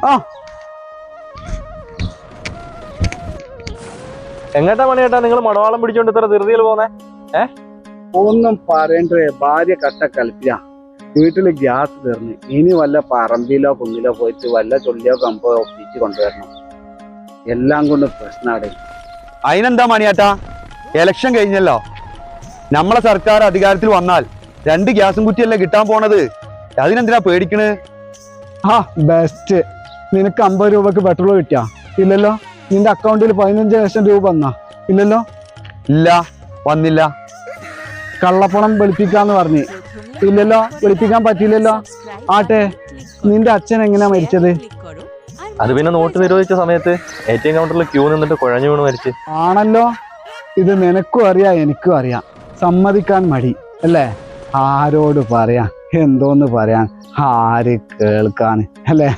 ആ എങ്ങട്ടാ മണിയേട്ടാ നിങ്ങൾ മണവാളം പിടിച്ചോണ്ട് ഇത്ര ധൃതിയിൽ പോന്നെ? ഒന്നും പറയണ്ടേ, ഭാര്യ കട്ട കളിപ്പില്ല. വീട്ടില് ഗ്യാസ് തീർന്ന്, ഇനി വല്ല പറമ്പിലോ കുന്നിലോ പോയിട്ട് വല്ല ചൊല്ലിയോ കമ്പോ ഒപ്പിച്ച് കൊണ്ടുവരണം. എല്ലാം കൊണ്ട് പ്രശ്നമാണ്. അതിനെന്താ മണിയേട്ടാ, എലക്ഷൻ കഴിഞ്ഞല്ലോ. നമ്മളെ സർക്കാർ അധികാരത്തിൽ വന്നാൽ 2 ഗ്യാസും കുറ്റിയല്ലേ കിട്ടാൻ പോണത്. അതിനെന്തിനാ പേടിക്കണ്? ആ ബെസ്റ്റ്. നിനക്ക് 50 രൂപക്ക് പെട്രോൾ കിട്ടിയാ? ഇല്ലല്ലോ. നിന്റെ അക്കൗണ്ടിൽ 15 ലക്ഷം രൂപ വന്നാ? ഇല്ലല്ലോ. ഇല്ല, വന്നില്ല. കള്ളപ്പണം വെളുപ്പിക്കാന്ന് പറഞ്ഞ്? ഇല്ലല്ലോ, വെളുപ്പിക്കാൻ പറ്റിയില്ലല്ലോ. ആട്ടെ, നിന്റെ അച്ഛൻ എങ്ങനെയാ മരിച്ചത്? അത് പിന്നെ നോട്ട് നിരോധിച്ച സമയത്ത് ATM കൗണ്ടറിൽ ക്യൂ നിന്നിട്ട് കുഴഞ്ഞു വീണ് മരിച്ച്. ആണല്ലോ. ഇത് നിനക്കും അറിയാം, എനിക്കും അറിയാം. സമ്മതിക്കാൻ മടി അല്ലേ? ആരോട് പറയാ, എന്തോന്ന് പറയാൻ, ആര് കേൾക്കാൻ അല്ലേ?